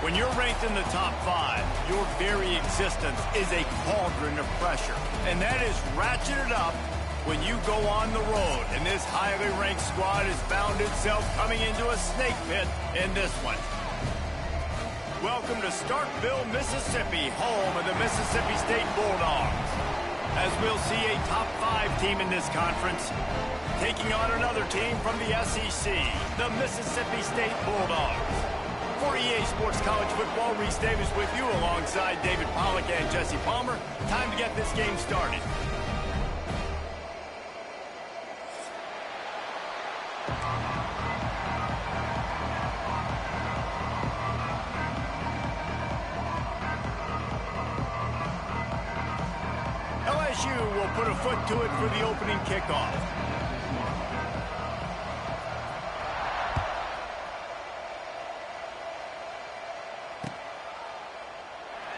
When you're ranked in the top 5, your very existence is a cauldron of pressure. And that is ratcheted up when you go on the road. And this highly ranked squad has found itself coming into a snake pit in this one. Welcome to Starkville, Mississippi, home of the Mississippi State Bulldogs. As we'll see a top 5 team in this conference taking on another team from the SEC, the Mississippi State Bulldogs. For EA Sports College Football, Reese Davis with you alongside David Pollack and Jesse Palmer. Time to get this game started. LSU will put a foot to it for the opening kickoff.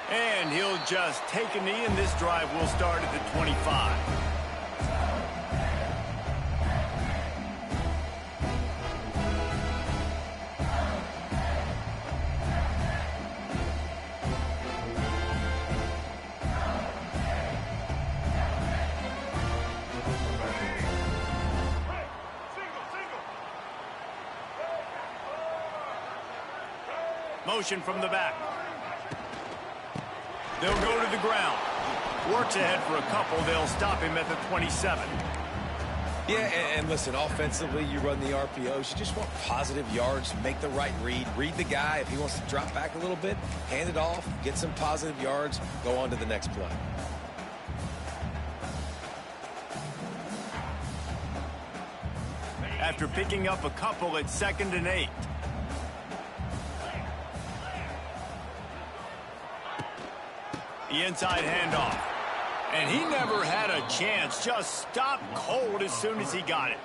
And he'll just take a knee, and this drive will start at the 25. Motion from the back. They'll go to the ground. Works ahead for a couple. They'll stop him at the 27. Yeah, and listen, offensively, you run the RPOs. You just want positive yards, make the right read. Read the guy. If he wants to drop back a little bit, hand it off, get some positive yards, go on to the next play. After picking up a couple, it's 2nd and 8. The inside handoff. And he never had a chance. Just stopped cold as soon as he got it.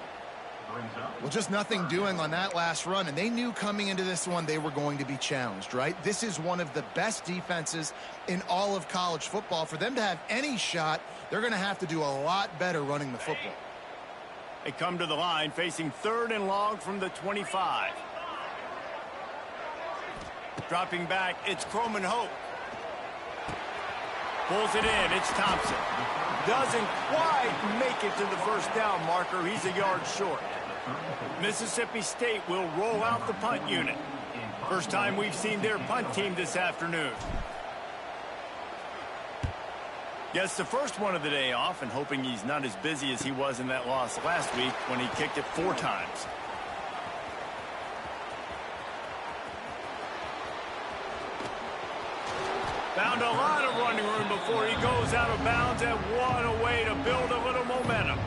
Well, just nothing doing on that last run, and they knew coming into this one they were going to be challenged, right? This is one of the best defenses in all of college football. For them to have any shot, they're going to have to do a lot better running the football. They come to the line facing 3rd and long from the 25. Dropping back, it's Croman Hope. Pulls it in, it's Thompson. Doesn't quite make it to the first down marker. He's a yard short. Mississippi State will roll out the punt unit. First time we've seen their punt team this afternoon. Gets the first one of the day off, and hoping he's not as busy as he was in that loss last week when he kicked it 4 times. Found a lot of running room before he goes out of bounds, and what a way to build a little momentum.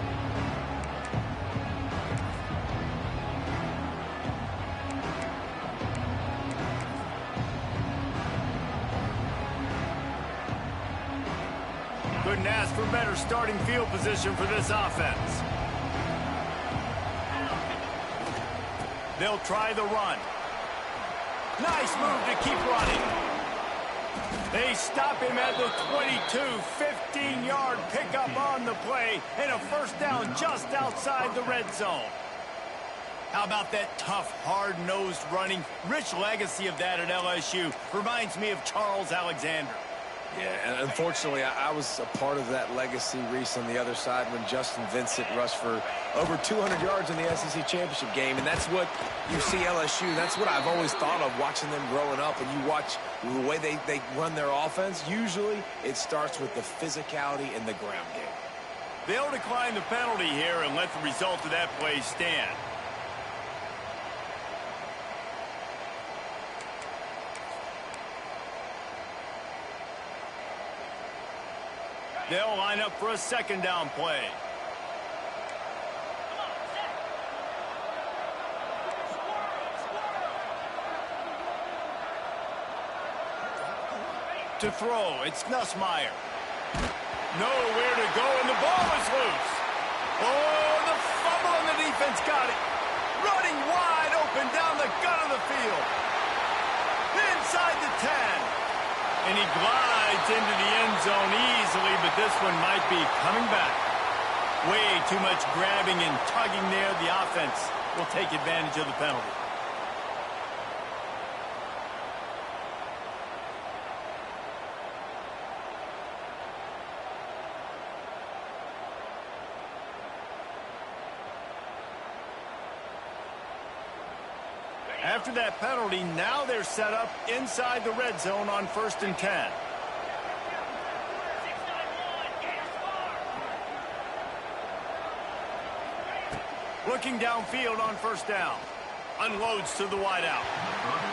Couldn't ask for better starting field position for this offense. They'll try the run. Nice move to keep running. They stop him at the 22, 15-yard pickup on the play, and a first down just outside the red zone. How about that tough, hard-nosed running? Rich legacy of that at LSU. Reminds me of Charles Alexander. Yeah, and unfortunately, I was a part of that legacy, Reese, on the other side when Justin Vincent rushed for over 200 yards in the SEC championship game. And that's what you see LSU. That's what I've always thought of watching them growing up. And you watch the way they run their offense. Usually, it starts with the physicality in the ground game. They'll decline the penalty here and let the result of that play stand. They'll line up for a 2nd down play. To throw, it's Nussmeier. Nowhere to go, and the ball is loose. Oh, the fumble, and the defense got it. Running wide open down the gut of the field. Inside the 10. And he glides into the end zone easily, but this one might be coming back. Way too much grabbing and tugging there. The offense will take advantage of the penalty. After that penalty, now they're set up inside the red zone on 1st and 10. Looking downfield on 1st down. Unloads to the wideout.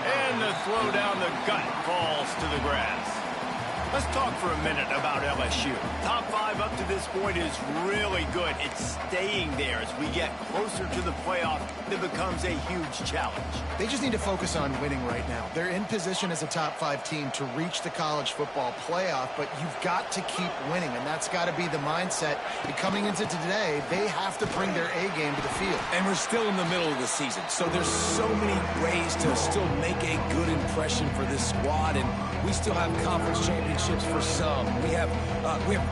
And the throw down the gut falls to the grass. Let's talk for a minute about LSU. Top 5 up to this point is really good. It's staying there. As we get closer to the playoff, it becomes a huge challenge. They just need to focus on winning right now. They're in position as a top 5 team to reach the college football playoff, but you've got to keep winning, and that's got to be the mindset. And coming into today, they have to bring their A game to the field. And we're still in the middle of the season, so there's so many ways to still make a good impression for this squad, and we still have conference championships for some. We have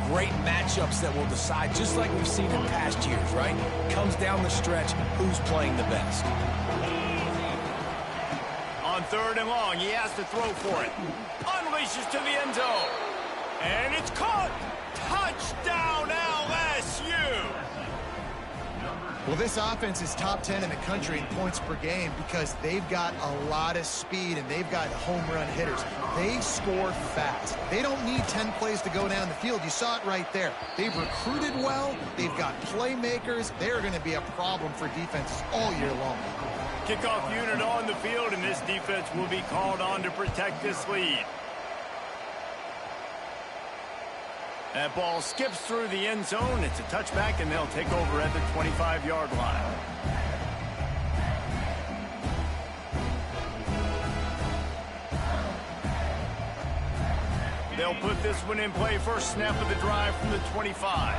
great matchups that will decide, just like we've seen in past years, right? Comes down the stretch, who's playing the best. On 3rd and long, he has to throw for it. Unleashes to the end zone. And it's caught. Touchdown, LSU. Well, this offense is top 10 in the country in points per game because they've got a lot of speed and they've got home run hitters. They score fast. They don't need 10 plays to go down the field. You saw it right there. They've recruited well. They've got playmakers. They're going to be a problem for defenses all year long. Kickoff unit on the field, and this defense will be called on to protect this lead. That ball skips through the end zone. It's a touchback, and they'll take over at the 25-yard line. They'll put this one in play. First snap of the drive from the 25.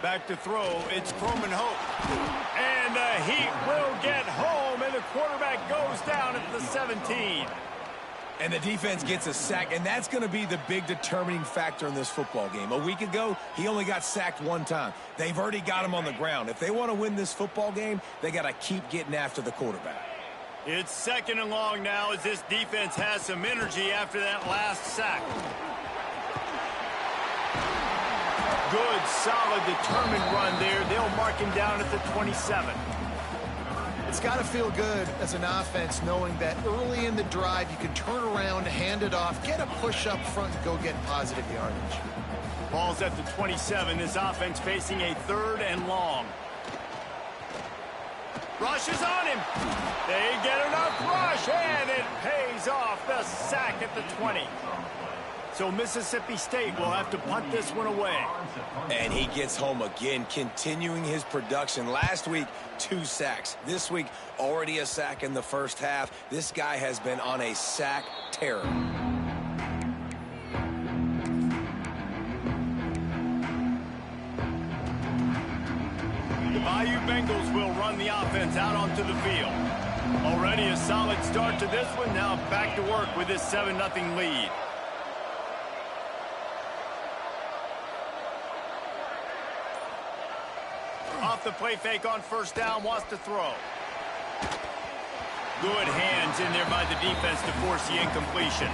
Back to throw, it's Croman Hope. And the Heat will get home, and the quarterback goes down at the 17. And the defense gets a sack, and that's going to be the big determining factor in this football game. A week ago, he only got sacked 1 time. They've already got him on the ground. If they want to win this football game, they got to keep getting after the quarterback. It's 2nd and long now as this defense has some energy after that last sack. Good, solid, determined run there. They'll mark him down at the 27. It's got to feel good as an offense knowing that early in the drive you can turn around, hand it off, get a push up front, and go get positive yardage. Ball's at the 27. This offense facing a 3rd and long. Rush is on him. They get enough rush, and it pays off. The sack at the 20. So Mississippi State will have to punt this one away. And he gets home again, continuing his production. Last week, 2 sacks. This week, already a sack in the first half. This guy has been on a sack terror. The Bayou Bengals will run the offense out onto the field. Already a solid start to this one. Now back to work with this 7-0 lead. Off the play fake on 1st down, wants to throw. Good hands in there by the defense to force the incompletion.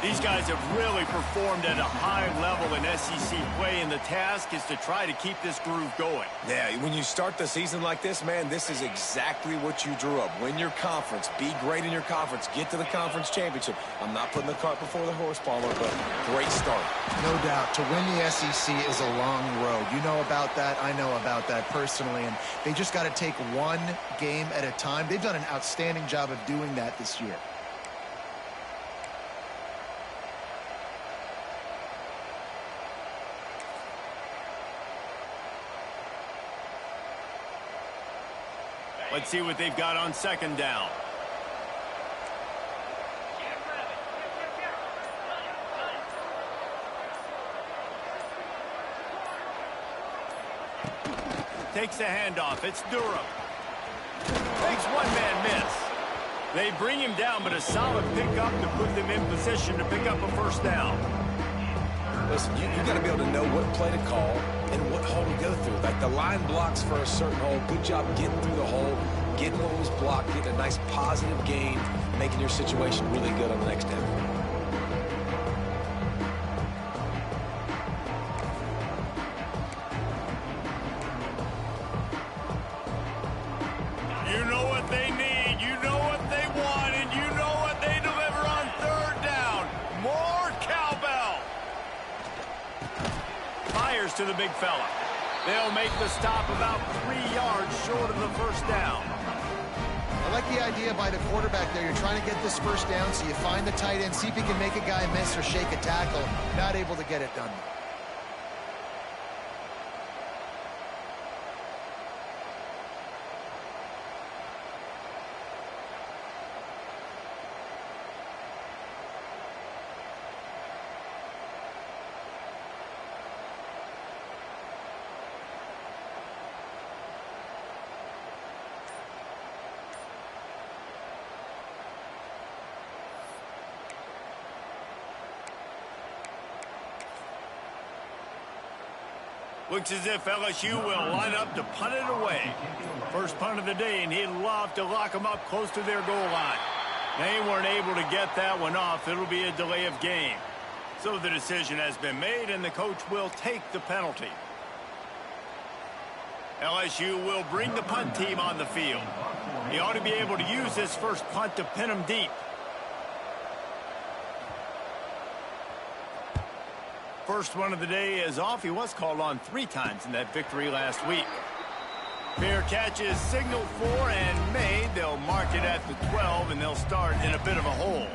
These guys have really performed at a high level in SEC play, and the task is to try to keep this groove going. Yeah, when you start the season like this, man, this is exactly what you drew up. Win your conference, be great in your conference, get to the conference championship. I'm not putting the cart before the horse, Palmer, but great start. No doubt. To win the SEC is a long road. You know about that. I know about that personally, and they just got to take one game at a time. They've done an outstanding job of doing that this year. Let's see what they've got on 2nd down. Takes the handoff. It's Durham. Makes one-man miss. They bring him down, but a solid pickup to put them in position to pick up a 1st down. Listen, you got to be able to know what play to call and what hole to go through. Like the line blocks for a certain hole. Good job getting through the hole, getting what was blocked, getting a nice positive gain, making your situation really good on the next down. to the big fella. They'll make the stop about 3 yards short of the first down. I like the idea by the quarterback there. You're trying to get this first down, so you find the tight end, see if he can make a guy miss or shake a tackle. Not able to get it done. Looks as if LSU will line up to punt it away. First punt of the day, and he'd love to lock them up close to their goal line. They weren't able to get that one off. It'll be a delay of game. So the decision has been made, and the coach will take the penalty. LSU will bring the punt team on the field. He ought to be able to use this first punt to pin them deep. First one of the day is off. He was called on 3 times in that victory last week. Fair catch is signaled for and made. They'll mark it at the 12, and they'll start in a bit of a hole.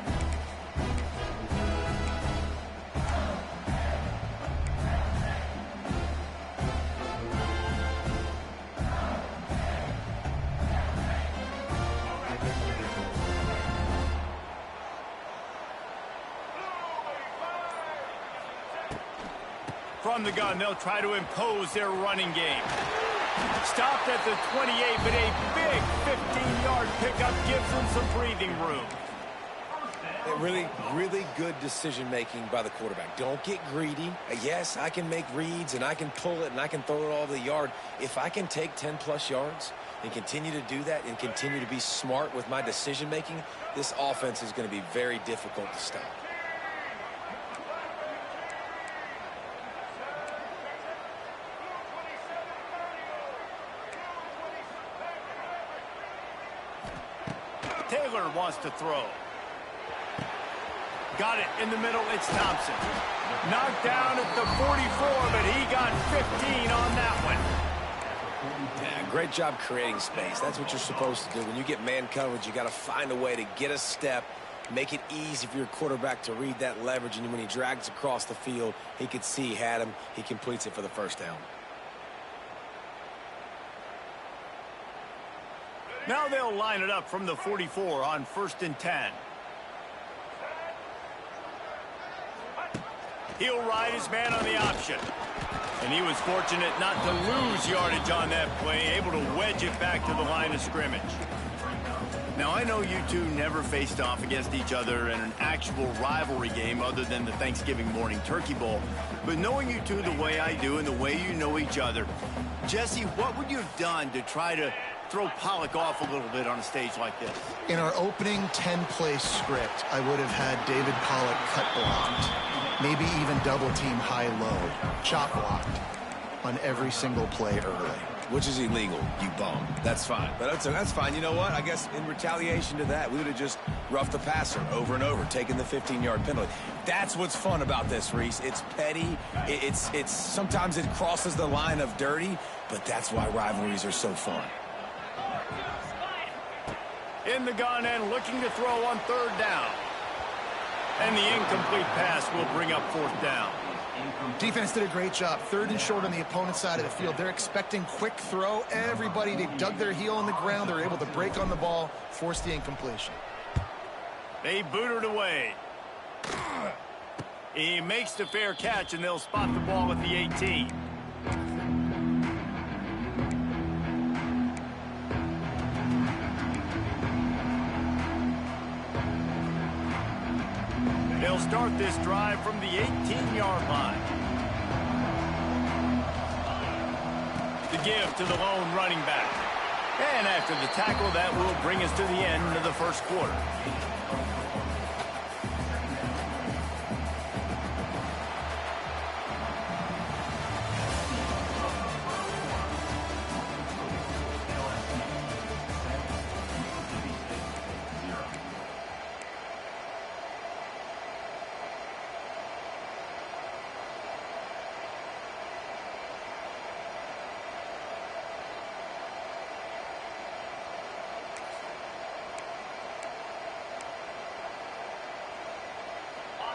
From the gun, they'll try to impose their running game. Stopped at the 28, but a big 15-yard pickup gives them some breathing room. Really good decision-making by the quarterback. Don't get greedy. Yes, I can make reads, and I can pull it, and I can throw it all over the yard. If I can take 10-plus yards and continue to do that and continue to be smart with my decision-making, this offense is going to be very difficult to stop. Taylor wants to throw. Got it in the middle. It's Thompson. Knocked down at the 44, but he got 15 on that one. Yeah, great job creating space. That's what you're supposed to do. When you get man coverage, you got to find a way to get a step, make it easy for your quarterback to read that leverage, and when he drags across the field, he could see he had him. He completes it for the first down. Now they'll line it up from the 44 on 1st and 10. He'll ride his man on the option. And he was fortunate not to lose yardage on that play, able to wedge it back to the line of scrimmage. Now, I know you two never faced off against each other in an actual rivalry game other than the Thanksgiving morning Turkey Bowl. But knowing you two the way I do and the way you know each other, Jesse, what would you have done to try to throw Pollock off a little bit on a stage like this? In our opening 10-play script, I would have had David Pollock cut blocked, maybe even double-team high-low, chop blocked on every single play early. Which is illegal, you bum. That's fine. But that's fine. You know what? I guess in retaliation to that, we would have just roughed the passer over and over, taking the 15-yard penalty. That's what's fun about this, Reese. It's petty. It's sometimes it crosses the line of dirty, but that's why rivalries are so fun. In the gun and looking to throw on 3rd down. And the incomplete pass will bring up 4th down. Defense did a great job. 3rd and short on the opponent's side of the field. They're expecting quick throw. Everybody, they dug their heel in the ground. They're able to break on the ball, force the incompletion. They boot it away. He makes the fair catch, and they'll spot the ball at the 18. They'll start this drive from the 18-yard line. The give to the lone running back. And after the tackle, that will bring us to the end of the first quarter.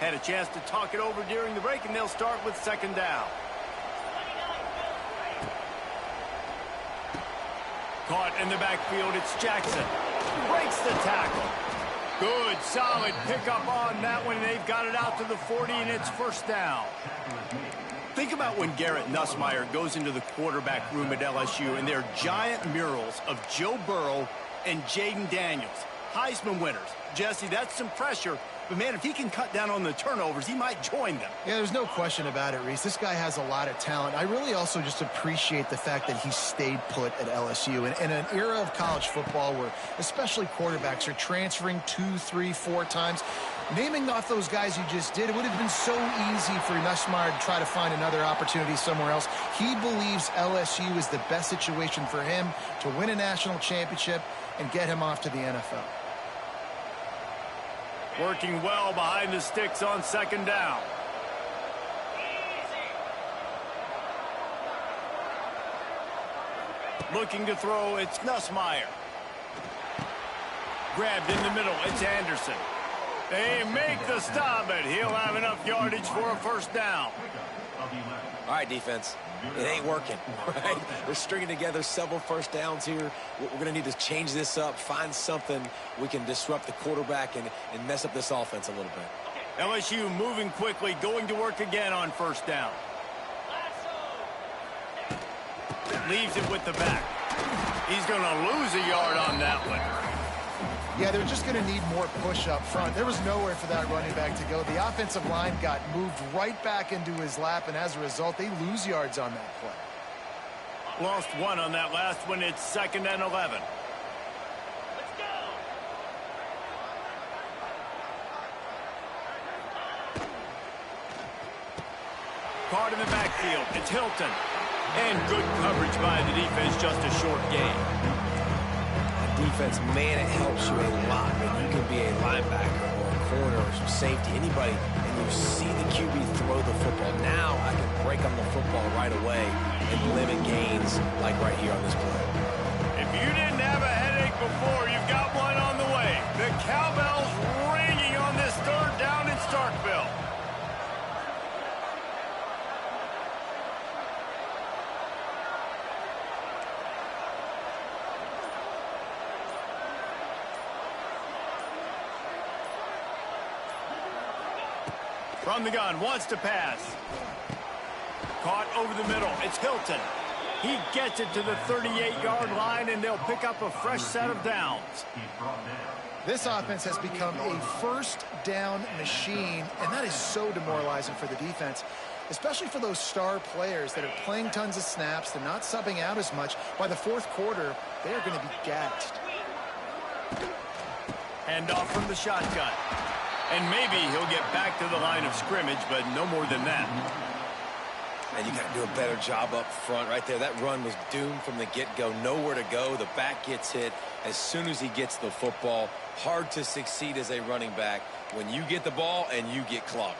Had a chance to talk it over during the break, and they'll start with second down. Caught in the backfield, it's Jackson. Breaks the tackle. Good, solid pickup on that one. They've got it out to the 40, and it's first down. Think about when Garrett Nussmeier goes into the quarterback room at LSU, and there are giant murals of Joe Burrow and Jaden Daniels. Heisman winners. Jesse, that's some pressure. But, man, if he can cut down on the turnovers, he might join them. Yeah, there's no question about it, Reese. This guy has a lot of talent. I really also just appreciate the fact that he stayed put at LSU. In an era of college football where especially quarterbacks are transferring 2, 3, 4 times, naming off those guys you just did, it would have been so easy for Nussmeier to try to find another opportunity somewhere else. He believes LSU is the best situation for him to win a national championship and get him off to the NFL. Working well behind the sticks on second down. Looking to throw, it's Nussmeier. Grabbed in the middle, it's Anderson. They make the stop, but he'll have enough yardage for a first down. All right, defense. It ain't working, right? We're stringing together several first downs here. We're going to need to change this up, find something we can disrupt the quarterback and mess up this offense a little bit. LSU moving quickly, going to work again on first down. Leaves it with the back. He's going to lose a yard on that one. Yeah, they're just going to need more push up front. There was nowhere for that running back to go. The offensive line got moved right back into his lap, and as a result, they lose yards on that play. Lost one on that last one. It's 2nd and 11. Let's go. Caught in the backfield. It's Hilton. And good coverage by the defense, just a short gain. Defense, man, it helps you a lot when you can be a linebacker or a corner or some safety, anybody, and you see the QB throw the football. Now I can break on the football right away and limit gains like right here on this play. If you didn't have a headache before, you've got one on the way. The cowbell's ringing on this third down in Starkville. From the gun, wants to pass. Caught over the middle. It's Hilton. He gets it to the 38-yard line, and they'll pick up a fresh set of downs. This offense has become a first down machine, and that is so demoralizing for the defense, especially for those star players that are playing tons of snaps. They're not subbing out as much. By the fourth quarter, they are going to be gassed. Handoff from the shotgun. And maybe he'll get back to the line of scrimmage, but no more than that. And you got to do a better job up front right there. That run was doomed from the get-go. Nowhere to go. The back gets hit as soon as he gets the football. Hard to succeed as a running back when you get the ball and you get clobbered.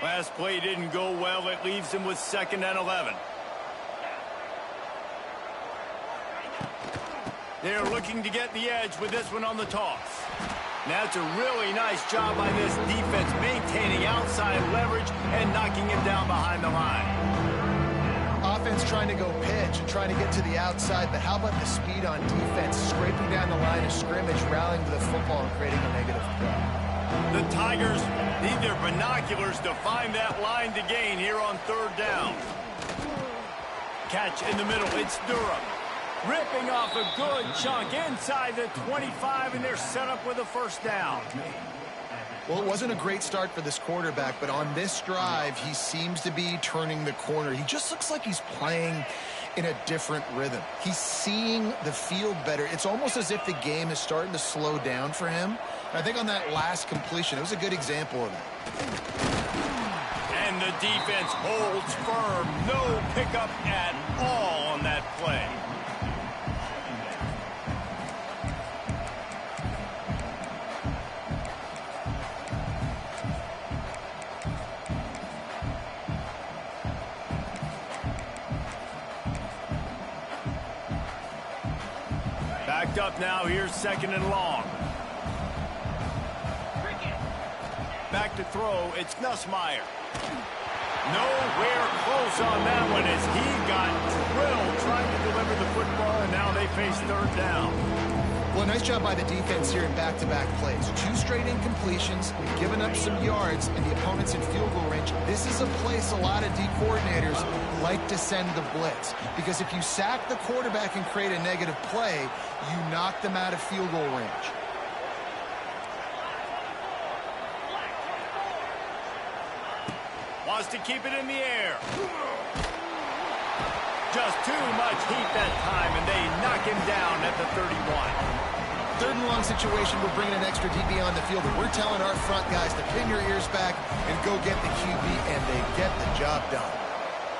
Last play didn't go well. It leaves him with 2nd and 11. They're looking to get the edge with this one on the toss. That's a really nice job by this defense, maintaining outside leverage and knocking him down behind the line. Offense trying to go pitch and trying to get to the outside, but how about the speed on defense, scraping down the line of scrimmage, rallying to the football and creating a negative play. The Tigers need their binoculars to find that line to gain here on third down. Catch in the middle, it's Durham. Ripping off a good chunk inside the 25, and they're set up with a first down. Well, it wasn't a great start for this quarterback, but on this drive, he seems to be turning the corner. He just looks like he's playing in a different rhythm. He's seeing the field better. It's almost as if the game is starting to slow down for him. And I think on that last completion, it was a good example of that. And the defense holds firm. No pickup at all on that play. picked up now. Here's 2nd and long. Back to throw. It's Nussmeier. Nowhere close on that one as he got drilled trying to deliver the football, and now they face 3rd down. Well, nice job by the defense here in back-to-back plays. 2 straight incompletions, giving up some yards, and the opponent's in field goal range. This is a place a lot of D coordinators like to send the blitz, because if you sack the quarterback and create a negative play, you knock them out of field goal range. Wants to keep it in the air. Just too much heat that time, and they knock him down at the 31. 3rd and long situation, we're bringing an extra DB on the field, and we're telling our front guys to pin your ears back and go get the QB, and they get the job done.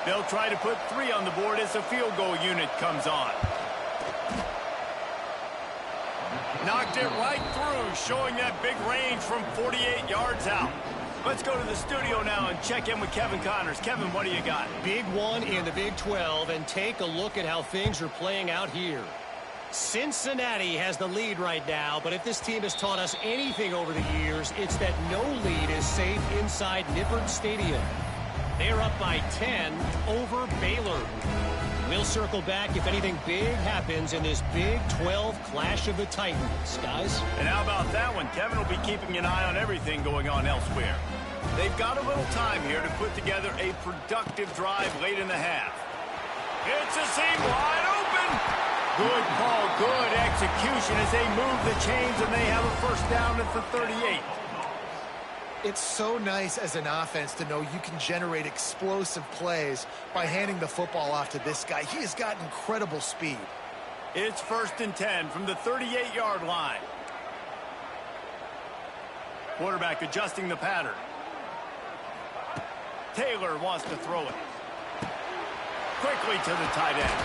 They'll try to put 3 on the board as the field goal unit comes on. Knocked it right through, showing that big range from 48 yards out. Let's go to the studio now and check in with Kevin Connors. Kevin, what do you got? Big one in the Big 12, and take a look at how things are playing out here. Cincinnati has the lead right now, but if this team has taught us anything over the years, it's that no lead is safe inside Nippert Stadium. They're up by 10 over Baylor. We'll circle back if anything big happens in this Big 12 Clash of the Titans, guys. And how about that one? Kevin will be keeping an eye on everything going on elsewhere. They've got a little time here to put together a productive drive late in the half. It's a seam wide open. Good call, good execution as they move the chains, and they have a 1st down at the 38. It's so nice as an offense to know you can generate explosive plays by handing the football off to this guy. He has got incredible speed. It's 1st and 10 from the 38-yard line. Quarterback adjusting the pattern. Taylor wants to throw it. Quickly to the tight end.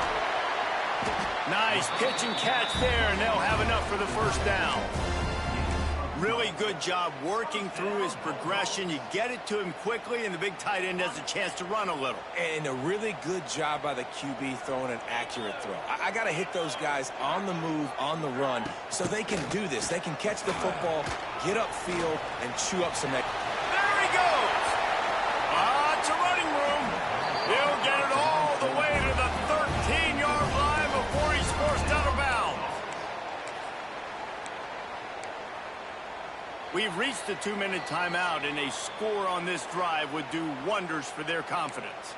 Nice pitch and catch there, and they'll have enough for the 1st down. Really good job working through his progression. You get it to him quickly, and the big tight end has a chance to run a little. And a really good job by the QB throwing an accurate throw. I got to hit those guys on the move, on the run, so they can do this. They can catch the football, get upfield, and chew up some. There he goes. It's a running room. He'll get it all the way to the 13-yard line before he's forced out of bounds. We've reached the 2-minute timeout, and a score on this drive would do wonders for their confidence.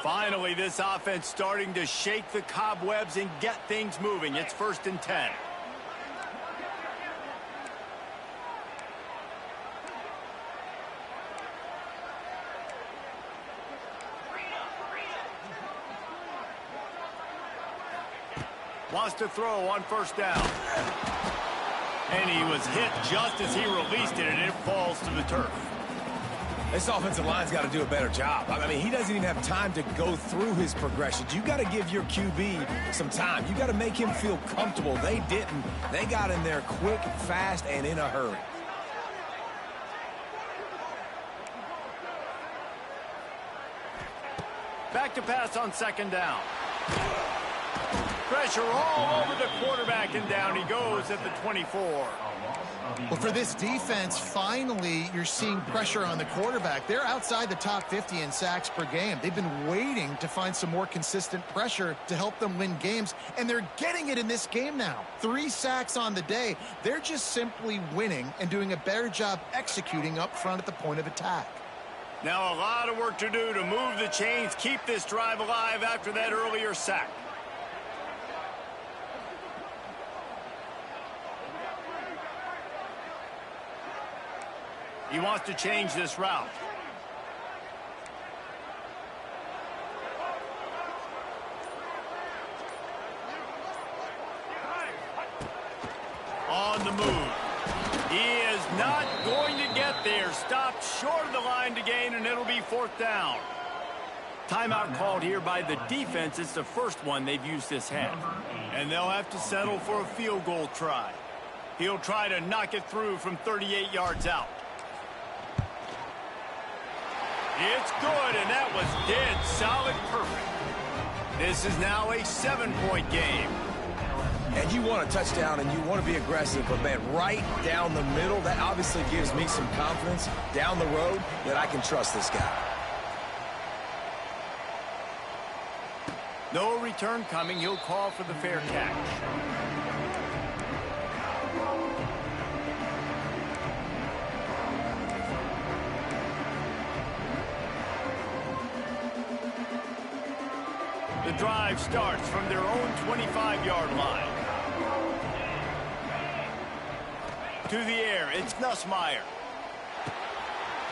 Finally, this offense starting to shake the cobwebs and get things moving. It's 1st and 10. Wants to throw on 1st down. And he was hit just as he released it, and it falls to the turf. This offensive line's got to do a better job. I mean, he doesn't even have time to go through his progressions. You got to give your QB some time. You got to make him feel comfortable. They didn't. They got in there quick, fast, and in a hurry. Back to pass on 2nd down. Pressure all over the quarterback, and down he goes at the 24. Well, for this defense, finally, you're seeing pressure on the quarterback. They're outside the top 50 in sacks per game. They've been waiting to find some more consistent pressure to help them win games, and they're getting it in this game now. 3 sacks on the day. They're just simply winning and doing a better job executing up front at the point of attack. Now a lot of work to do to move the chains, keep this drive alive after that earlier sack. He wants to change this route. On the move. He is not going to get there. Stopped short of the line to gain, and it'll be 4th down. Timeout called here by the defense. It's the first one they've used this half. And they'll have to settle for a field goal try. He'll try to knock it through from 38 yards out. It's good, and that was dead solid perfect. This is now a 7-point game. And you want a touchdown and you want to be aggressive, but man, right down the middle, that obviously gives me some confidence down the road that I can trust this guy. No return coming. He'll call for the fair catch. The drive starts from their own 25-yard line. To the air, it's Nussmeier.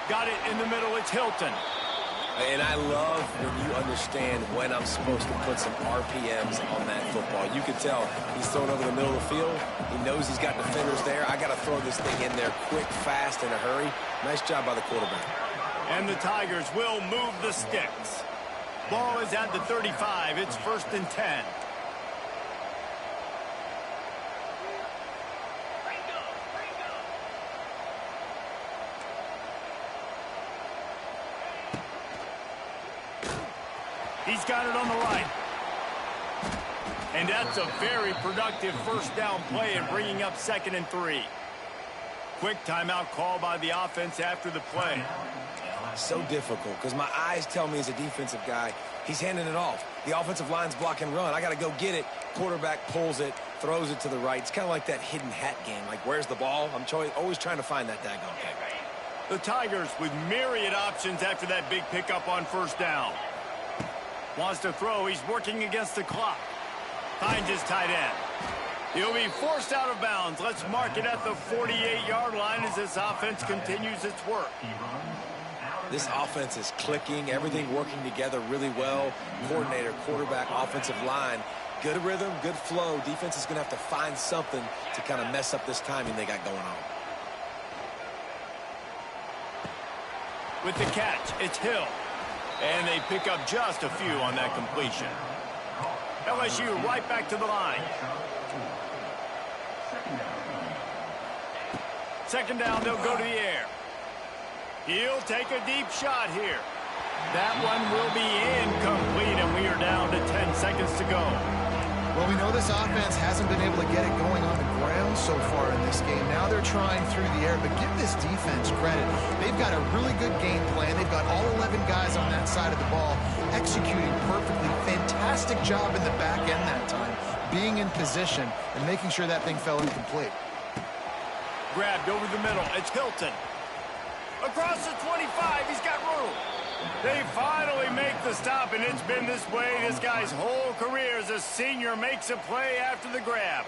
Got it in the middle, it's Hilton. And I love when you understand when I'm supposed to put some RPMs on that football. You can tell he's throwing over the middle of the field. He knows he's got defenders there. I got to throw this thing in there quick, fast, in a hurry. Nice job by the quarterback. And the Tigers will move the sticks. Ball is at the 35. It's 1st and 10. He's got it on the right. And that's a very productive first down play and bringing up 2nd and 3. Quick timeout call by the offense after the play. So difficult because my eyes tell me as a defensive guy, he's handing it off. The offensive line's block and run. I got to go get it. Quarterback pulls it, throws it to the right. It's kind of like that hidden hat game. Like, where's the ball? I'm always trying to find that daggone thing. The Tigers with myriad options after that big pickup on first down. Wants to throw. He's working against the clock. Finds his tight end. He'll be forced out of bounds. Let's mark it at the 48-yard line as this offense continues its work. This offense is clicking, everything working together really well. Coordinator, quarterback, offensive line. Good rhythm, good flow. Defense is going to have to find something to kind of mess up this timing they got going on. With the catch, it's Hill. And they pick up just a few on that completion. LSU right back to the line. 2nd down, they'll go to the air. He'll take a deep shot here. That one will be incomplete, and we are down to 10 seconds to go. Well, we know this offense hasn't been able to get it going on the ground so far in this game. Now they're trying through the air, but give this defense credit. They've got a really good game plan. They've got all 11 guys on that side of the ball executing perfectly. Fantastic job in the back end that time, being in position and making sure that thing fell incomplete. Grabbed over the middle. It's Hilton. Across the 25, he's got room. They finally make the stop, and it's been this way this guy's whole career as a senior makes a play after the grab.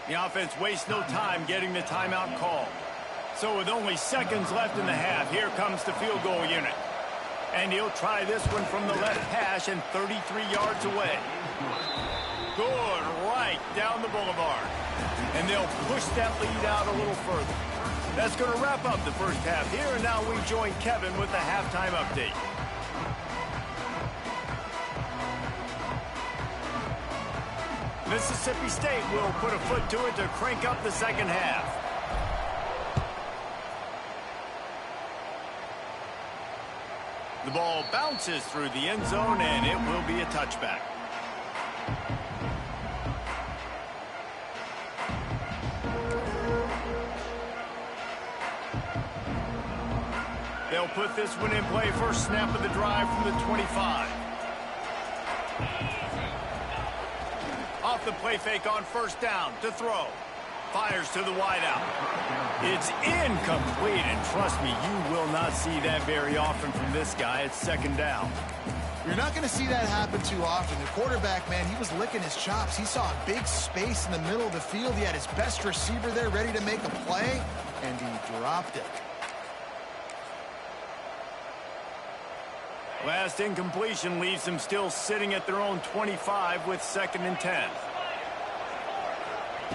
The offense wastes no time getting the timeout call. So with only seconds left in the half, here comes the field goal unit. And he'll try this one from the left hash and 33 yards away. Good, right down the boulevard. And they'll push that lead out a little further. That's going to wrap up the first half here, and now we join Kevin with the halftime update. Mississippi State will put a foot to it to crank up the second half. The ball bounces through the end zone, and it will be a touchback. They'll put this one in play. First snap of the drive from the 25. Off the play fake on first down to throw. Fires to the wideout. It's incomplete, and trust me, you will not see that very often from this guy. It's 2nd down. You're not going to see that happen too often. The quarterback, man, he was licking his chops. He saw a big space in the middle of the field. He had his best receiver there ready to make a play, and he dropped it. Last incompletion leaves them still sitting at their own 25 with 2nd and 10.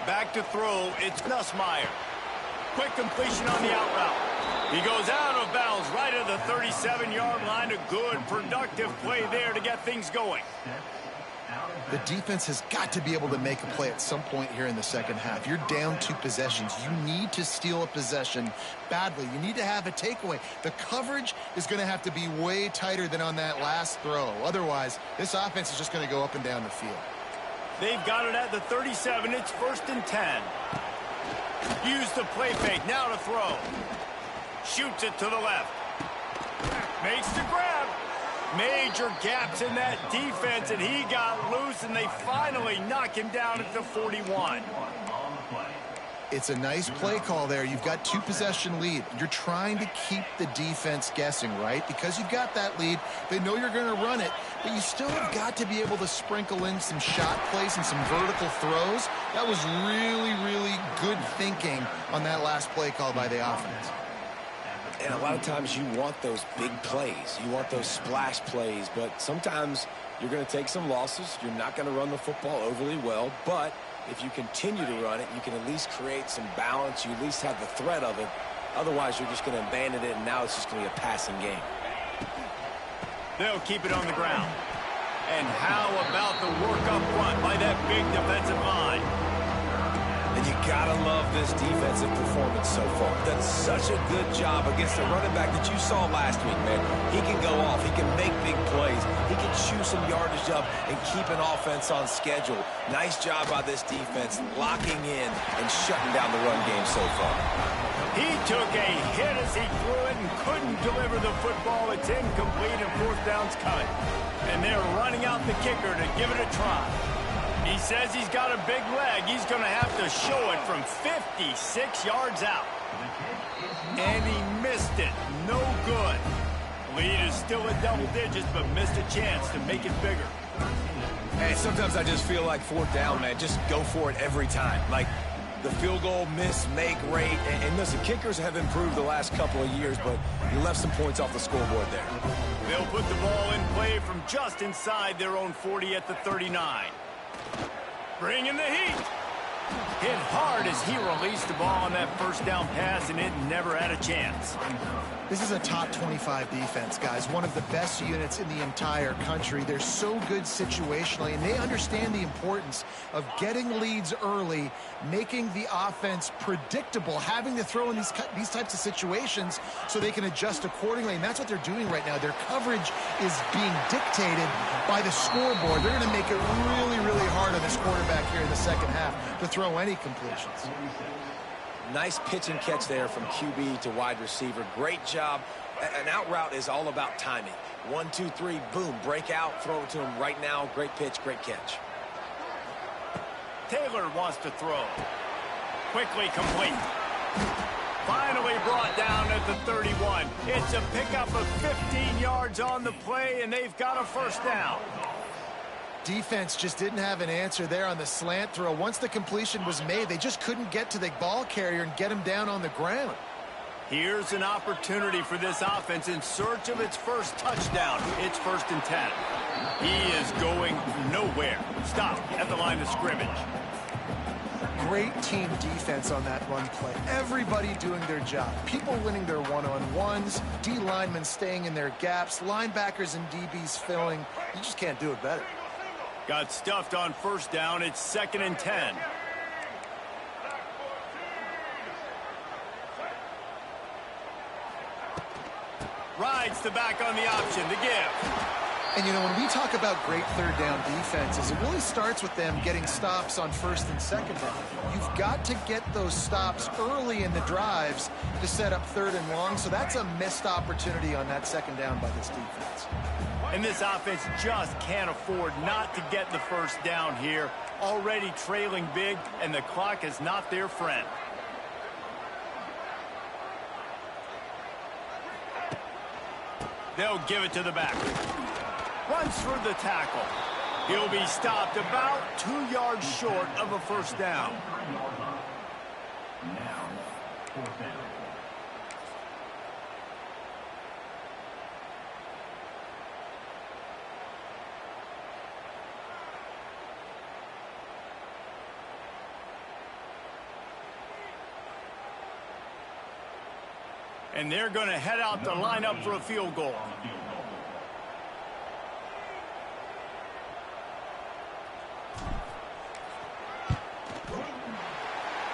Back to throw, it's Nussmeier. Quick completion on the out route. He goes out of bounds right at the 36. 37-yard line. A good, productive play there to get things going. The defense has got to be able to make a play at some point here in the second half. You're down 2 possessions. You need to steal a possession badly. You need to have a takeaway. The coverage is going to have to be way tighter than on that last throw. Otherwise, this offense is just going to go up and down the field. They've got it at the 37. It's 1st and 10. Use the play fake. Now to throw. Shoots it to the left. Makes the grab. Major gaps in that defense, and he got loose, and they finally knock him down at the 41. It's a nice play call there. You've got 2 possession lead. You're trying to keep the defense guessing, right? Because you've got that lead, they know you're going to run it, but you still have got to be able to sprinkle in some shot plays and some vertical throws. That was really, really good thinking on that last play call by the offense. And a lot of times you want those big plays. You want those splash plays, but sometimes you're going to take some losses. You're not going to run the football overly well, but if you continue to run it, you can at least create some balance. You at least have the threat of it. Otherwise, you're just going to abandon it, and now it's just going to be a passing game. They'll keep it on the ground. And how about the work up front by that big defensive line? And you gotta love this defensive performance so far. Done such a good job against the running back that you saw last week, man. He can go off. He can make big plays. He can chew some yardage up and keep an offense on schedule. Nice job by this defense locking in and shutting down the run game so far. He took a hit as he threw it and couldn't deliver the football. It's incomplete and 4th down's coming. And they're running out the kicker to give it a try. He says he's got a big leg. He's going to have to show it from 56 yards out. And he missed it. No good. Lead is still at double digits, but missed a chance to make it bigger. Hey, sometimes I just feel like 4th down, man. Just go for it every time. Like the field goal miss, make rate. And listen, kickers have improved the last couple of years, but you left some points off the scoreboard there. They'll put the ball in play from just inside their own 40 at the 39. Bringing the heat. Hit hard as he released the ball on that 1st down pass, and it never had a chance. This is a top 25 defense, guys. One of the best units in the entire country. They're so good situationally, and they understand the importance of getting leads early, making the offense predictable, having to throw in these types of situations so they can adjust accordingly, and that's what they're doing right now. Their coverage is being dictated by the scoreboard. They're going to make it really, really hard on this quarterback here in the second half to throw any completions. Nice pitch and catch there from QB to wide receiver. Great job. An out route is all about timing. 1, 2, 3, boom, break out, throw it to him right now. Great pitch, great catch. Taylor wants to throw. Quickly complete. Finally brought down at the 31. It's a pickup of 15 yards on the play, and they've got a 1st down. Defense just didn't have an answer there on the slant throw. Once the completion was made, they just couldn't get to the ball carrier and get him down on the ground. Here's an opportunity for this offense in search of its 1st touchdown. It's 1st and 10. He is going nowhere. Stop at the line of scrimmage. Great team defense on that run play. Everybody doing their job. People winning their one-on-ones, D linemen staying in their gaps, linebackers and DBs filling. You just can't do it better. Got stuffed on 1st down. It's 2nd and 10. Rides the back on the option to give. And, you know, when we talk about great 3rd down defenses, it really starts with them getting stops on 1st and 2nd down. You've got to get those stops early in the drives to set up 3rd and long, so that's a missed opportunity on that 2nd down by this defense. And this offense just can't afford not to get the 1st down here. Already trailing big, and the clock is not their friend. They'll give it to the back. Runs through the tackle. He'll be stopped about 2 yards short of a 1st down. And they're going to head out to line up for a field goal.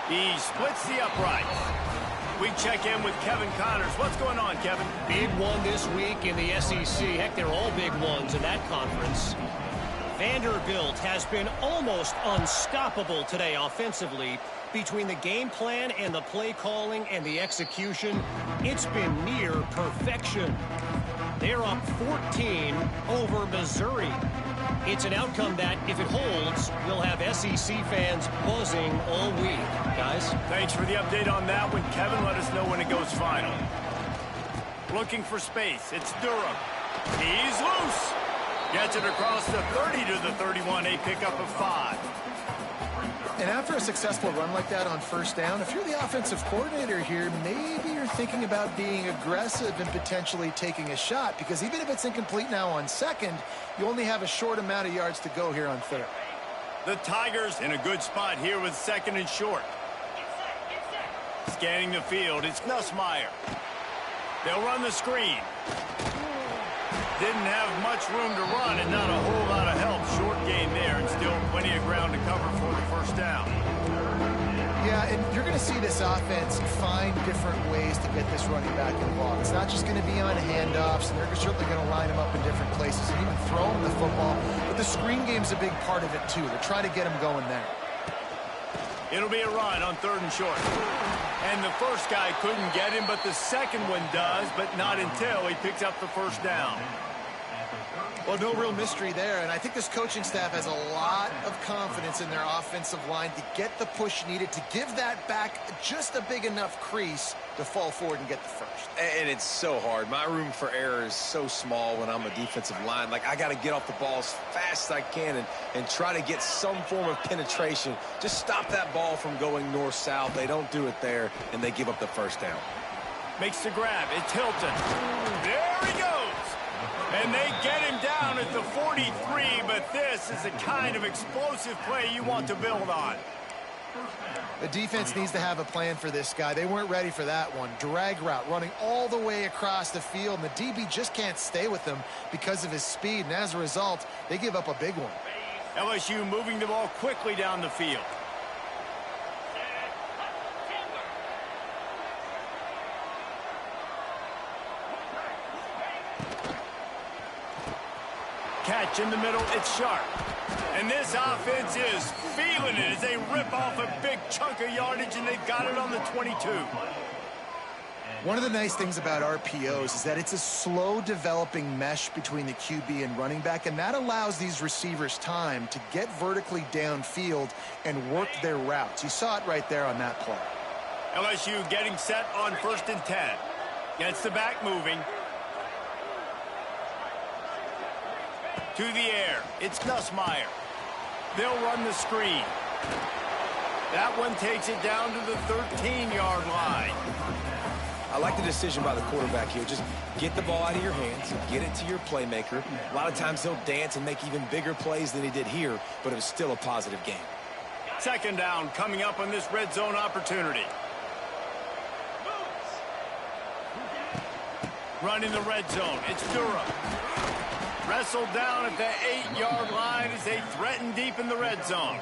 He splits the uprights. We check in with Kevin Connors. What's going on, Kevin? Big one this week in the SEC. Heck, they're all big ones in that conference. Vanderbilt has been almost unstoppable today offensively. Between the game plan and the play calling and the execution, it's been near perfection. They're up 14 over Missouri. It's an outcome that, if it holds, will have SEC fans buzzing all week. Guys? Thanks for the update on that one, Kevin. Let us know when it goes final. Looking for space. It's Durham. He's loose. Gets it across the 30 to the 31. A pickup of 5. And after a successful run like that on first down, if you're the offensive coordinator here, maybe you're thinking about being aggressive and potentially taking a shot, because even if it's incomplete now on second, you only have a short amount of yards to go here on third. The Tigers in a good spot here with second and short. Scanning the field, it's Nussmeier. They'll run the screen. Didn't have much room to run and not a whole lot of help. Short gain there and still plenty of ground to cover for the first down. Yeah, and you're going to see this offense find different ways to get this running back involved. It's not just going to be on handoffs, and they're certainly going to line him up in different places and even throw him the football. But the screen game's a big part of it, too. They're trying to get him going there. It'll be a run on third and short. And the first guy couldn't get him, but the second one does, but not until he picks up the first down. Well, no real mystery there, and I think this coaching staff has a lot of confidence in their offensive line to get the push needed to give that back just a big enough crease to fall forward and get the first. And it's so hard. My room for error is so small when I'm a defensive line. Like, I got to get off the ball as fast as I can and try to get some form of penetration. Just stop that ball from going north-south. They don't do it there, and they give up the first down. Makes the grab. It's Hilton. There he goes. And they get him down at the 43, but this is the kind of explosive play you want to build on. The defense needs to have a plan for this guy. They weren't ready for that one. Drag route running all the way across the field, and the DB just can't stay with him because of his speed, and as a result, they give up a big one. LSU moving the ball quickly down the field. Catch in the middle, it's Sharp. And this offense is feeling it as they rip off a big chunk of yardage, and they've got it on the 22. One of the nice things about RPOs is that it's a slow developing mesh between the QB and running back, and that allows these receivers time to get vertically downfield and work their routes. You saw it right there on that play. LSU getting set on 1st and 10. Gets the back moving. To the air, it's Nussmeier. They'll run the screen. That one takes it down to the 13-yard line. I like the decision by the quarterback here. Just get the ball out of your hands, get it to your playmaker. A lot of times he'll dance and make even bigger plays than he did here, but it was still a positive game. Second down coming up on this red zone opportunity. Running the red zone, it's Durham. Wrestled down at the 8-yard line as they threaten deep in the red zone.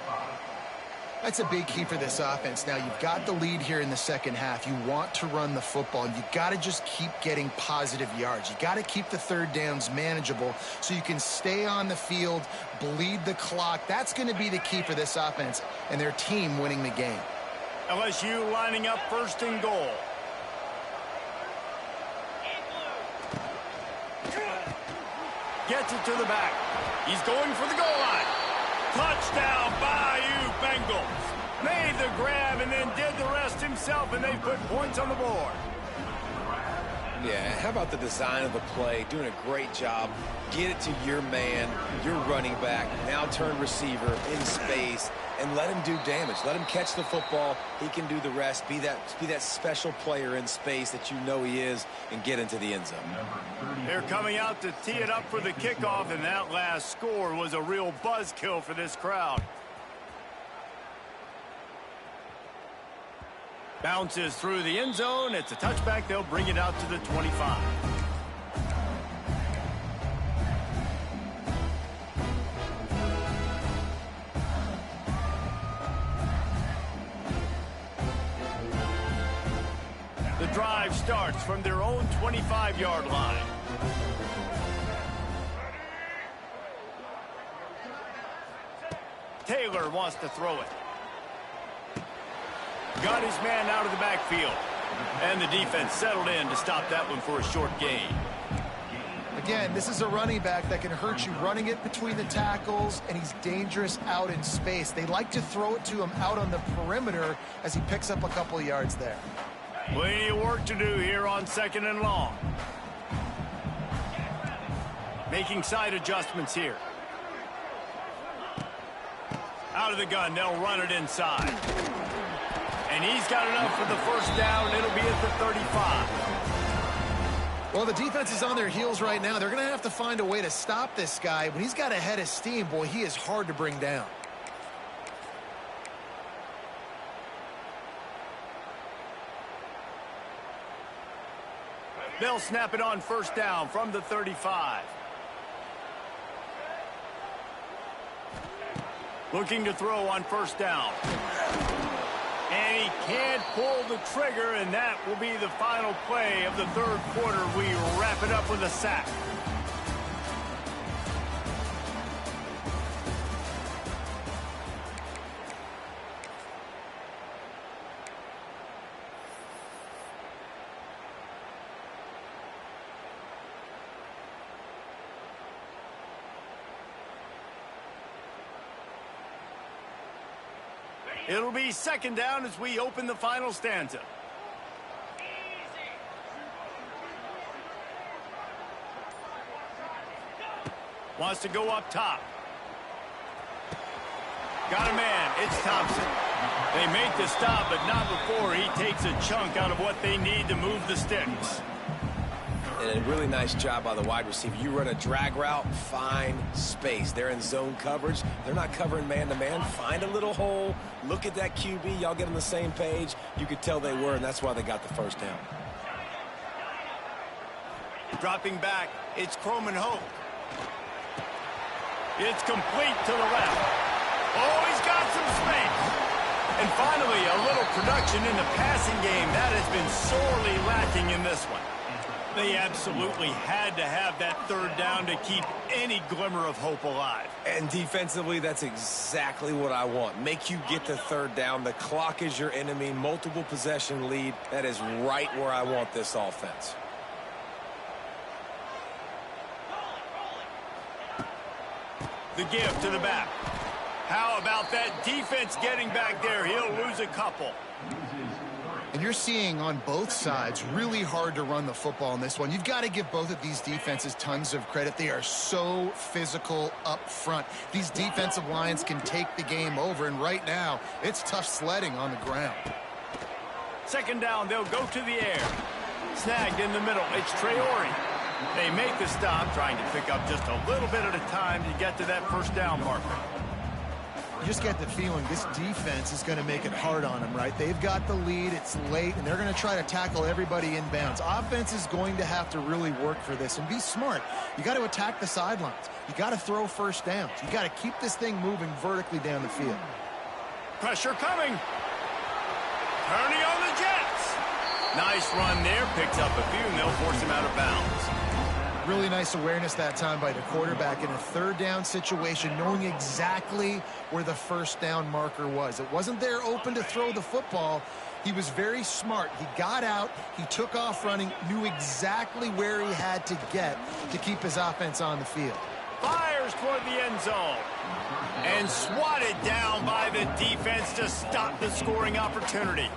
That's a big key for this offense. Now, you've got the lead here in the second half. You want to run the football. You got to just keep getting positive yards. You got to keep the third downs manageable so you can stay on the field, bleed the clock. That's going to be the key for this offense and their team winning the game. LSU lining up 1st and goal. Gets it to the back. He's going for the goal line. Touchdown, Bayou Bengals. Made the grab and then did the rest himself, and they put points on the board. Yeah, how about the design of the play? Doing a great job. Get it to your man, your running back, now turn receiver in space, and let him do damage. Let him catch the football. He can do the rest. Be that special player in space that you know he is, and get into the end zone. They're coming out to tee it up for the kickoff, and that last score was a real buzzkill for this crowd. Bounces through the end zone. It's a touchback. They'll bring it out to the 25. The drive starts from their own 25-yard line. Taylor wants to throw it. Got his man out of the backfield. And the defense settled in to stop that one for a short gain. Again, this is a running back that can hurt you running it between the tackles, and he's dangerous out in space. They like to throw it to him out on the perimeter as he picks up a couple of yards there. Plenty of work to do here on 2nd and long. Making side adjustments here. Out of the gun, they'll run it inside. And he's got enough for the first down. It'll be at the 35. Well, the defense is on their heels right now. They're going to have to find a way to stop this guy. When he's got a head of steam, boy, he is hard to bring down. They'll snap it on first down from the 35. Looking to throw on first down. And he can't pull the trigger, and that will be the final play of the third quarter. We wrap it up with a sack. It'll be 2nd down as we open the final stanza. Wants to go up top. Got a man. It's Thompson. They make the stop, but not before he takes a chunk out of what they need to move the sticks. And a really nice job by the wide receiver. You run a drag route, find space. They're in zone coverage. They're not covering man-to-man. Find a little hole. Look at that QB. Y'all get on the same page. You could tell they were, and that's why they got the first down. Dropping back, it's Croman Hope. It's complete to the left. Oh, he's got some space. And finally, a little production in the passing game. That has been sorely lacking in this one. They absolutely had to have that third down to keep any glimmer of hope alive. And defensively, that's exactly what I want. Make you get the third down. The clock is your enemy. Multiple possession lead. That is right where I want this offense. The give to the back. How about that defense getting back there? He'll lose a couple. And you're seeing on both sides really hard to run the football in this one. You've got to give both of these defenses tons of credit. They are so physical up front. These defensive lines can take the game over, and right now it's tough sledding on the ground. 2nd down, they'll go to the air. Snagged in the middle. It's Traore. They make the stop, trying to pick up just a little bit at a time to get to that first down marker. You just get the feeling this defense is going to make it hard on them, right? They've got the lead, it's late, and they're going to try to tackle everybody inbounds. Offense is going to have to really work for this and be smart. You got to attack the sidelines. You got to throw first downs. You got to keep this thing moving vertically down the field. Pressure coming. Turning on the Jets. Nice run there. Picks up a few, and they'll force him out of bounds. Really nice awareness that time by the quarterback in a third down situation, knowing exactly where the first down marker was. It wasn't there open to throw the football. He was very smart. He got out, he took off running, knew exactly where he had to get to keep his offense on the field. Fires toward the end zone. And swatted down by the defense to stop the scoring opportunity.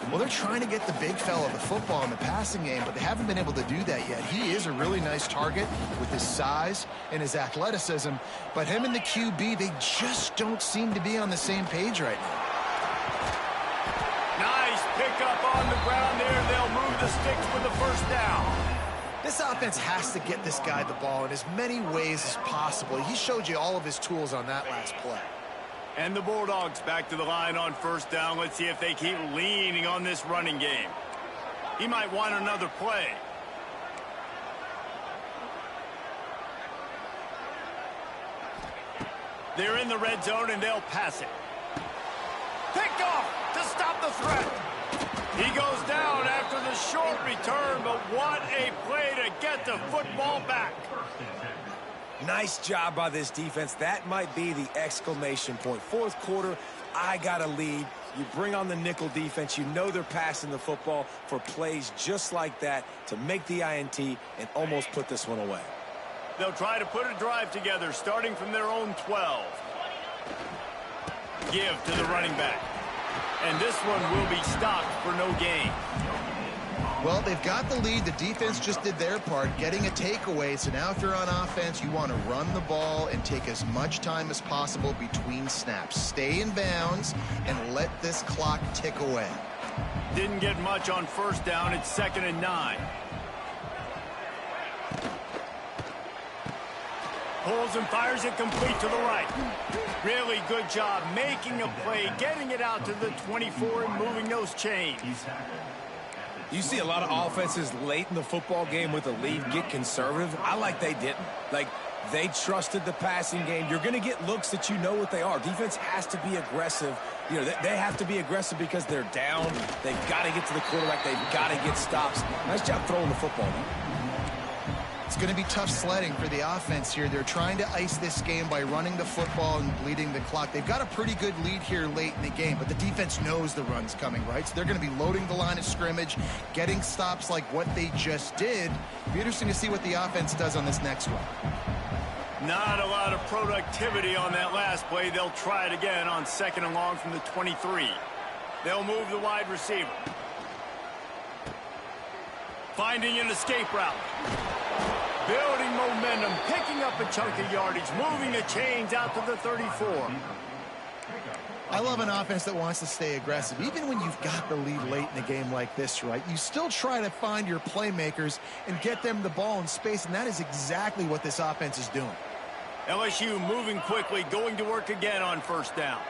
Well, they're trying to get the big fella the football in the passing game, but they haven't been able to do that yet. He is a really nice target with his size and his athleticism, but him and the QB, they just don't seem to be on the same page right now. Nice pickup on the ground there. They'll move the sticks for the first down. This offense has to get this guy the ball in as many ways as possible. He showed you all of his tools on that last play. And the Bulldogs back to the line on first down. Let's see if they keep leaning on this running game. He might want another play. They're in the red zone, and they'll pass it. Picked off to stop the threat. He goes down after the short return, but what a play to get the football back. Nice job by this defense. That might be the exclamation point. Fourth quarter, I got a lead. You bring on the nickel defense. You know they're passing the football for plays just like that to make the INT and almost put this one away. They'll try to put a drive together, starting from their own 12. Give to the running back. And this one will be stopped for no gain. Well, they've got the lead. The defense just did their part, getting a takeaway. So now if you're on offense, you want to run the ball and take as much time as possible between snaps. Stay in bounds and let this clock tick away. Didn't get much on first down. It's 2nd and 9. Pulls and fires it complete to the right. Really good job making a play, getting it out to the 24 and moving those chains. You see a lot of offenses late in the football game with a lead get conservative. I like they didn't. Like, they trusted the passing game. You're going to get looks that you know what they are. Defense has to be aggressive. You know, they have to be aggressive because they're down. They've got to get to the quarterback. They've got to get stops. Nice job throwing the football. It's going to be tough sledding for the offense here. They're trying to ice this game by running the football and bleeding the clock. They've got a pretty good lead here late in the game, but the defense knows the run's coming, right? So they're going to be loading the line of scrimmage, getting stops like what they just did. It'll be interesting to see what the offense does on this next one. Not a lot of productivity on that last play. They'll try it again on 2nd and long from the 23. They'll move the wide receiver. Finding an escape route. Building momentum, picking up a chunk of yardage, moving the chains out to the 34. I love an offense that wants to stay aggressive. Even when you've got the lead late in a game like this, right, you still try to find your playmakers and get them the ball in space, and that is exactly what this offense is doing. LSU moving quickly, going to work again on first down.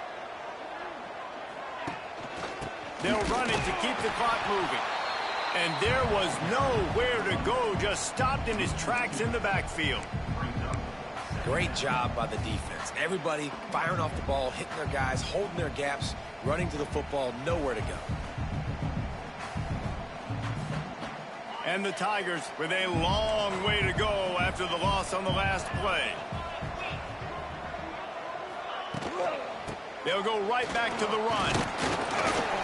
They'll run it to keep the clock moving. And there was nowhere to go, just stopped in his tracks in the backfield. Great job by the defense. Everybody firing off the ball, hitting their guys, holding their gaps, running to the football, nowhere to go. And the Tigers with a long way to go after the loss on the last play. They'll go right back to the run.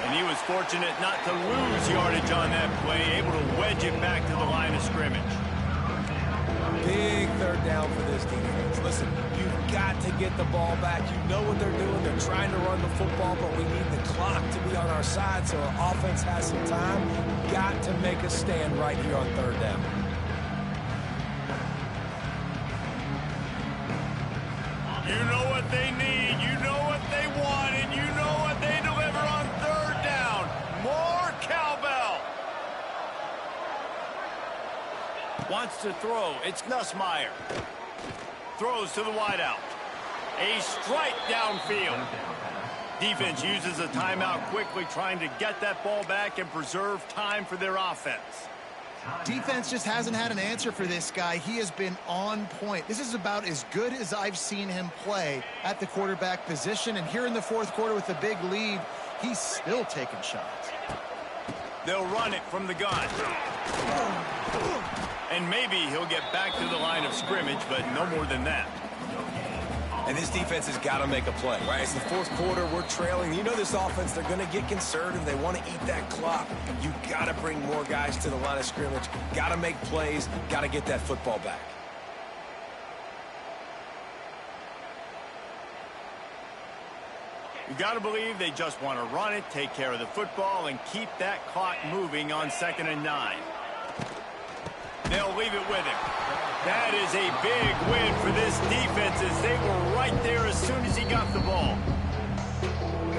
And he was fortunate not to lose yardage on that play, able to wedge it back to the line of scrimmage. Big third down for this defense. Listen, you've got to get the ball back. You know what they're doing. They're trying to run the football, but we need the clock to be on our side so our offense has some time. Got to make a stand right here on third down. You know what they need, you know what they want, and you know what they deliver on third down. More cowbell. Wants to throw. It's Nussmeier. Throws to the wideout. A strike downfield. Defense uses a timeout quickly, trying to get that ball back and preserve time for their offense. Defense just hasn't had an answer for this guy. He has been on point. This is about as good as I've seen him play at the quarterback position. And here in the fourth quarter with a big lead, he's still taking shots. They'll run it from the gun. And maybe he'll get back to the line of scrimmage, but no more than that. And this defense has got to make a play, right? It's the fourth quarter. We're trailing. You know this offense, they're going to get conservative. They want to eat that clock. You got to bring more guys to the line of scrimmage. Got to make plays. Got to get that football back. You got to believe they just want to run it, take care of the football, and keep that clock moving on 2nd and 9. They'll leave it with him. That is a big win for this defense as they were right there as soon as he got the ball.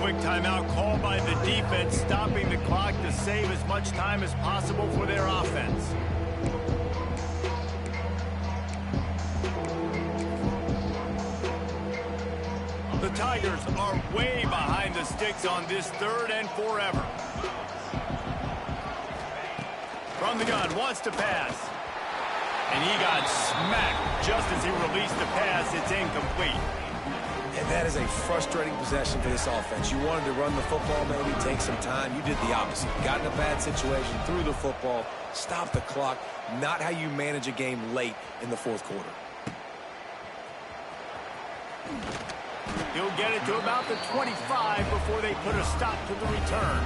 Quick timeout called by the defense, stopping the clock to save as much time as possible for their offense. The Tigers are way behind the sticks on this 3rd and forever. From the gun, wants to pass. And he got smacked just as he released the pass. It's incomplete. And that is a frustrating possession for this offense. You wanted to run the football, maybe take some time. You did the opposite. Got in a bad situation, threw the football, stopped the clock. Not how you manage a game late in the 4th quarter. He'll get it to about the 25 before they put a stop to the return.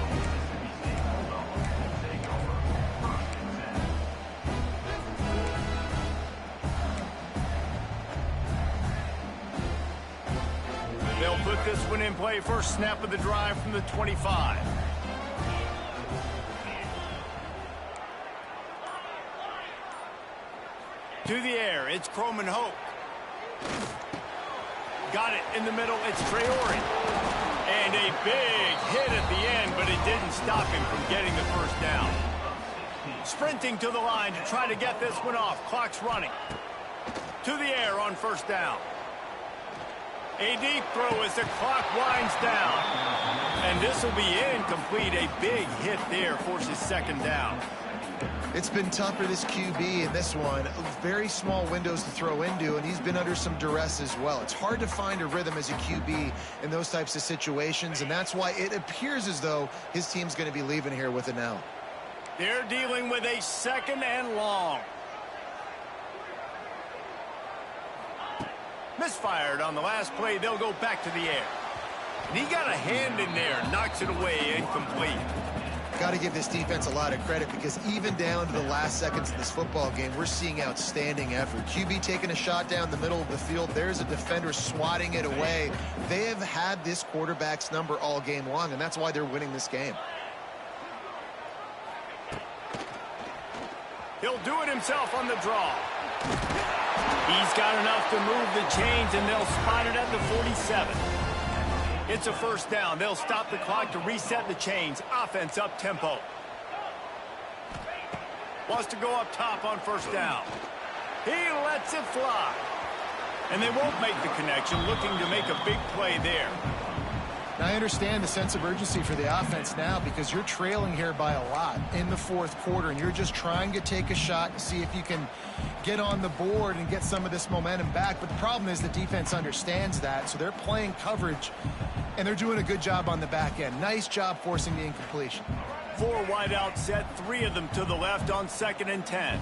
They'll put this one in play. First snap of the drive from the 25. To the air, it's Croman Hope. Got it in the middle, it's Traore. And a big hit at the end, but it didn't stop him from getting the first down. Sprinting to the line to try to get this one off. Clock's running. To the air on first down. A deep throw as the clock winds down. And this will be incomplete. A big hit there forces second down. It's been tough for this QB in this one. Very small windows to throw into, and he's been under some duress as well. It's hard to find a rhythm as a QB in those types of situations, and that's why it appears as though his team's going to be leaving here with an L. They're dealing with a 2nd and long. Misfired on the last play. They'll go back to the air. And he got a hand in there. Knocks it away. Incomplete. Got to give this defense a lot of credit because even down to the last seconds of this football game, we're seeing outstanding effort. QB taking a shot down the middle of the field. There's a defender swatting it away. They have had this quarterback's number all game long, and that's why they're winning this game. He'll do it himself on the draw. He's got enough to move the chains, and they'll spot it at the 47. It's a first down. They'll stop the clock to reset the chains. Offense up tempo. Wants to go up top on first down. He lets it fly. And they won't make the connection, looking to make a big play there. Now, I understand the sense of urgency for the offense now because you're trailing here by a lot in the 4th quarter, and you're just trying to take a shot to see if you can get on the board and get some of this momentum back. But the problem is the defense understands that, so they're playing coverage, and they're doing a good job on the back end. Nice job forcing the incompletion. 4 wide out set, 3 of them to the left on 2nd and 10.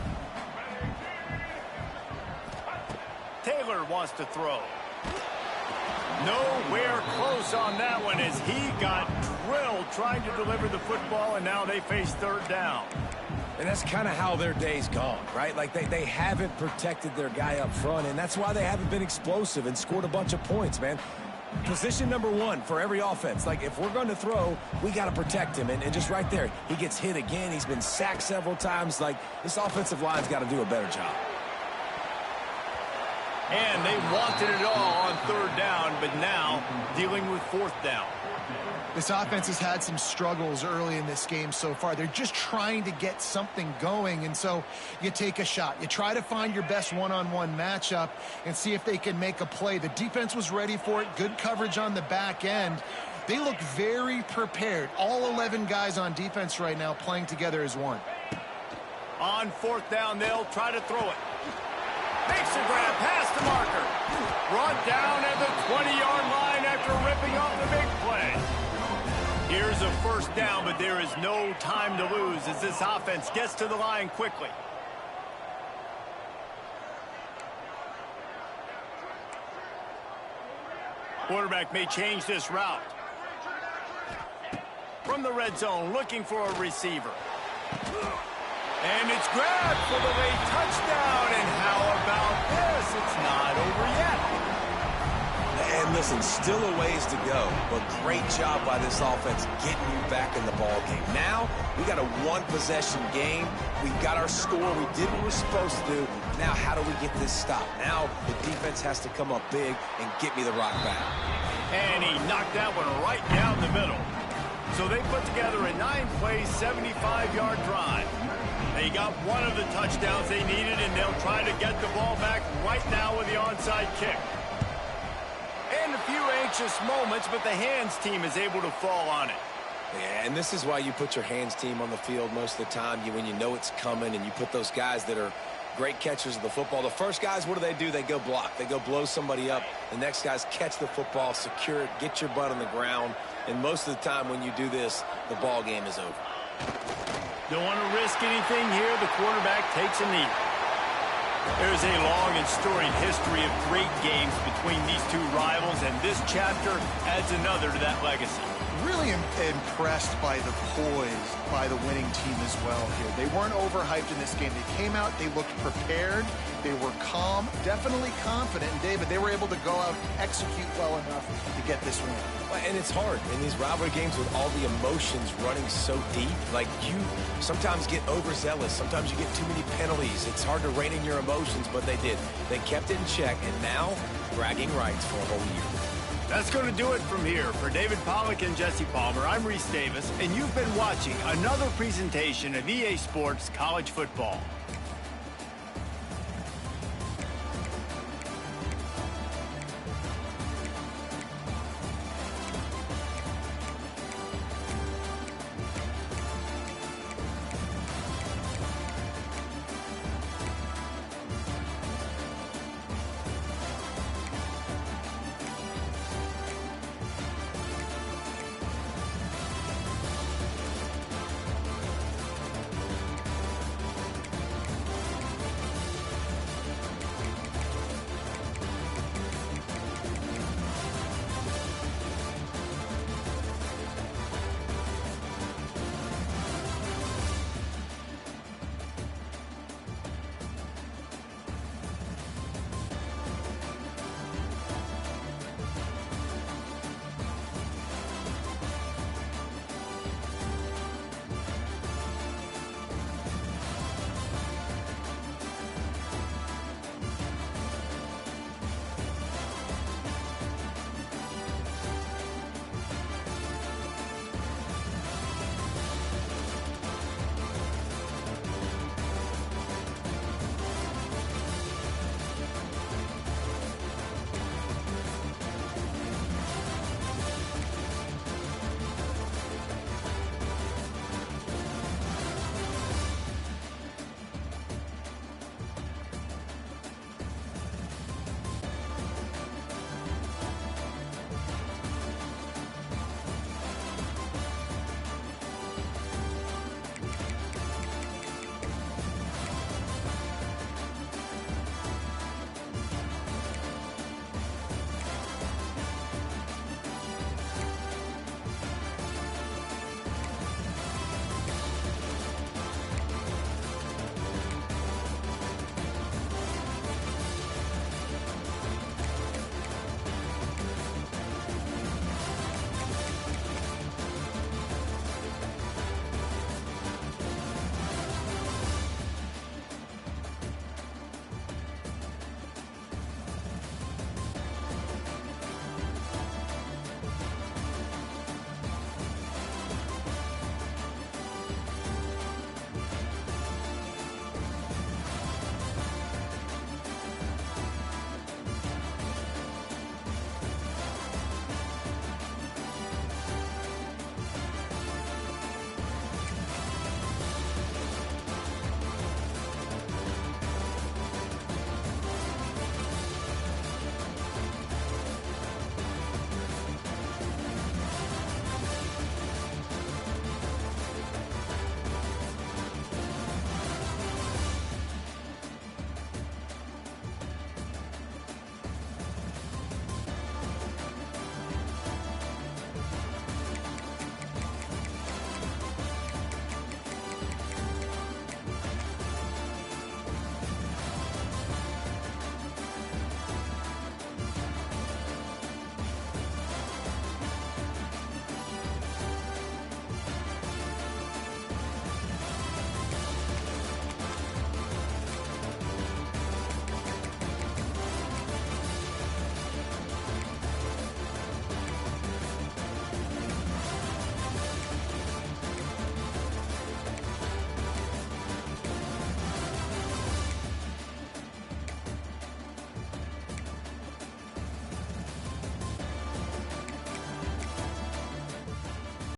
Taylor wants to throw. Nowhere close on that one as he got drilled trying to deliver the football, and now they face 3rd down. And that's kind of how their day's gone, right? Like they haven't protected their guy up front, and that's why they haven't been explosive and scored a bunch of points, man. Position number 1 for every offense. Like, if we're going to throw, we got to protect him. And just right there, he gets hit again. He's been sacked several times. Like, this offensive line's got to do a better job. And they wanted it all on 3rd down, but now dealing with 4th down. This offense has had some struggles early in this game so far. They're just trying to get something going, and so you take a shot. You try to find your best one-on-one matchup and see if they can make a play. The defense was ready for it. Good coverage on the back end. They look very prepared. All 11 guys on defense right now playing together as one. On 4th down, they'll try to throw it. Makes a grab past the marker. Brought down at the 20-yard line after ripping off the big play. Here's a first down, but there is no time to lose as this offense gets to the line quickly. Quarterback may change this route. From the red zone, looking for a receiver. And it's grabbed for the late touchdown. And how about this? It's not over yet. And listen, still a ways to go, but great job by this offense getting you back in the ball game. Now, we got a 1-possession game. We got our score. We did what we're supposed to do. Now, how do we get this stopped? Now, the defense has to come up big and get me the rock back. And he knocked that one right down the middle. So they put together a 9-play, 75-yard drive. They got one of the touchdowns they needed, and they'll try to get the ball back right now with the onside kick. And a few anxious moments, but the hands team is able to fall on it. Yeah, and this is why you put your hands team on the field most of the time when you know it's coming, and you put those guys that are great catchers of the football. The first guys, what do? They go block. They go blow somebody up. The next guys catch the football, secure it, get your butt on the ground. And most of the time when you do this, the ball game is over. Don't want to risk anything here. The quarterback takes a knee. There's a long and storied history of great games between these two rivals, and this chapter adds another to that legacy. Really impressed by the poise by the winning team as well here. They weren't overhyped in this game. They came out, they looked prepared, they were calm, definitely confident. And David, they were able to go out, execute well enough to get this win. And it's hard in these rivalry games with all the emotions running so deep. Like, you sometimes get overzealous. Sometimes you get too many penalties. It's hard to rein in your emotions, but they did. They kept it in check, and now bragging rights for a whole year. That's going to do it from here. For David Pollack and Jesse Palmer, I'm Reese Davis, and you've been watching another presentation of EA Sports College Football.